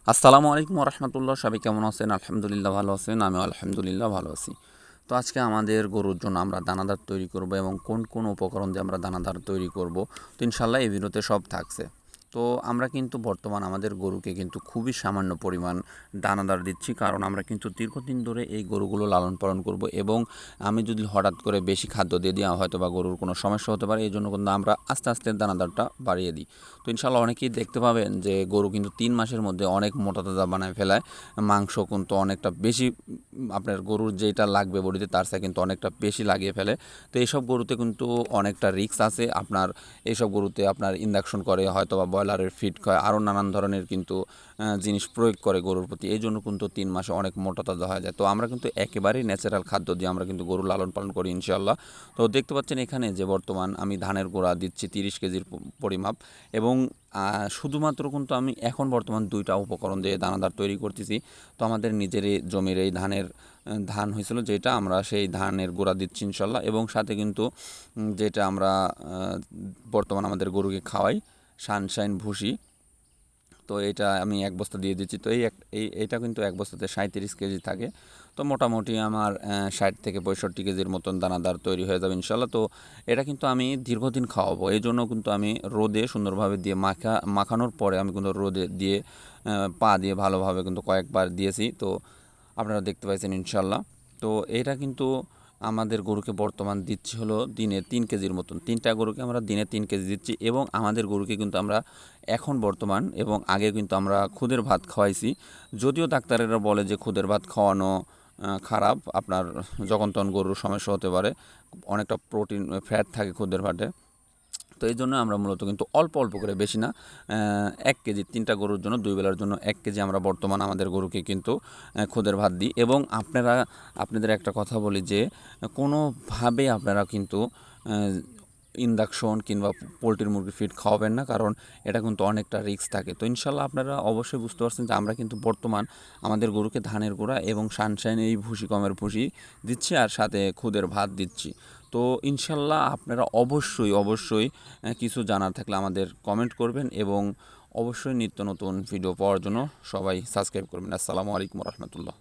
আসসালামু আলাইকুম রহমতুল্লাহ। সবাই কেমন আছেন? আলহামদুলিল্লাহ ভালো আছেন। আমিও আলহামদুলিল্লাহ ভালো আছি। তো আজকে আমাদের গরুর জন্য আমরা দানাদার তৈরি করব এবং কোন কোন উপকরণ দিয়ে আমরা দানাদার তৈরি করব, তো ইনশাল্লাহ এই ভিডিওতে সব থাকছে। তো আমরা কিন্তু বর্তমান আমাদের গরুকে কিন্তু খুবই সামান্য পরিমাণ দানাদার দিচ্ছি, কারণ আমরা কিন্তু দীর্ঘদিন ধরে এই গরুগুলো লালন পালন করব এবং আমি যদি হঠাৎ করে বেশি খাদ্য দিয়ে দিই হয়তো বা গরুর কোনো সমস্যা হতে পারে, এই জন্য কিন্তু আমরা আস্তে আস্তে দানাদারটা বাড়িয়ে দিই। তো ইনশাল্লাহ অনেকেই দেখতে পাবেন যে গরু কিন্তু 3 মাসের মধ্যে অনেক মোটা তাজা বানায় ফেলায়, মাংস কিন্তু অনেকটা বেশি আপনার গরুর যেটা লাগবে বডিতে তার চেয়ে কিন্তু অনেকটা বেশি লাগিয়ে ফেলে। তো এইসব গরুতে কিন্তু অনেকটা রিস্ক আছে আপনার। এইসব গরুতে আপনার ইনজেকশন করে, হয়তো বা ব্রয়লারের ফিড খায়, আরও নানান ধরনের কিন্তু জিনিস প্রয়োগ করে গরুর প্রতি, এই জন্য কিন্তু 3 মাসে অনেক মোটা তাজা হয়ে যায়। তো আমরা কিন্তু একেবারেই ন্যাচারাল খাদ্য দিয়ে আমরা কিন্তু গরু লালন পালন করি ইনশাল্লাহ। তো দেখতে পাচ্ছেন এখানে যে বর্তমান আমি ধানের গোড়া দিচ্ছি 30 কেজির পরিমাপ, এবং শুধুমাত্র কিন্তু আমি এখন বর্তমান 2টা উপকরণ দিয়ে দানাদার তৈরি করতেছি। তো আমাদের নিজেরই জমির এই ধান হয়েছিল যেটা, আমরা সেই ধানের গোড়া দিচ্ছি ইনশাল্লাহ, এবং সাথে কিন্তু যেটা আমরা বর্তমান আমাদের গরুকে খাওয়াই, সানশাইন ভুসি। তো এটা আমি এক বস্তা দিয়ে দিচ্ছি। তো এইটা কিন্তু এক বস্তাতে 37 কেজি থাকে। তো মোটামুটি আমার 60 থেকে 65 কেজির মতন দানাদার তৈরি হয়ে যাবে ইনশাল্লাহ। তো এটা কিন্তু আমি দীর্ঘদিন খাওয়াবো, এই জন্য কিন্তু আমি রোদে সুন্দরভাবে দিয়ে মাখানোর পরে আমি কিন্তু রোদে দিয়ে পা দিয়ে ভালোভাবে কিন্তু কয়েকবার দিয়েছি। তো আপনারা দেখতে পাচ্ছেন ইনশাল্লাহ। তো এটা কিন্তু আমাদের গরুকে বর্তমান দিচ্ছি হলো দিনে 3 কেজির মতন। 3টা গরুকে আমরা দিনে 3 কেজি দিচ্ছি, এবং আমাদের গরুকে কিন্তু আমরা এখন বর্তমান এবং আগে কিন্তু আমরা খুদের ভাত খাওয়াইছি। যদিও ডাক্তারেরা বলে যে খুদের ভাত খাওয়ানো খারাপ, আপনার যখন তখন গরুর সমস্যা হতে পারে, অনেকটা প্রোটিন ফ্যাট থাকে খুদের ভাতে। তো এই জন্য আমরা মূলত কিন্তু অল্প অল্প করে, বেশি না, 1 কেজি 3টা গরুর জন্য 2 বেলার জন্য 1 কেজি আমরা বর্তমান আমাদের গরুকে কিন্তু খুদের ভাত দিই। এবং আপনাদের একটা কথা বলি যে কোনোভাবে আপনারা কিন্তু ইন্ডাকশন কিংবা পোলট্রির মুরগির ফিড খাওয়াবেন না, কারণ এটা কিন্তু অনেকটা রিস্ক থাকে। তো ইনশাল্লাহ আপনারা অবশ্যই বুঝতে পারছেন যে আমরা কিন্তু বর্তমান আমাদের গরুকে ধানের গোড়া এবং সানশাইন এই ভুসি কমের ভুসি দিচ্ছি, আর সাথে খুদের ভাত দিচ্ছি। তো ইনশাল্লাহ আপনারা অবশ্যই অবশ্যই কিছু জানার থাকলে আমাদের কমেন্ট করবেন, এবং অবশ্যই নিত্য নতুন ভিডিও পাওয়ার জন্য সবাই সাবস্ক্রাইব করবেন। আসসালামু আলাইকুম রহমতুল্লাহ।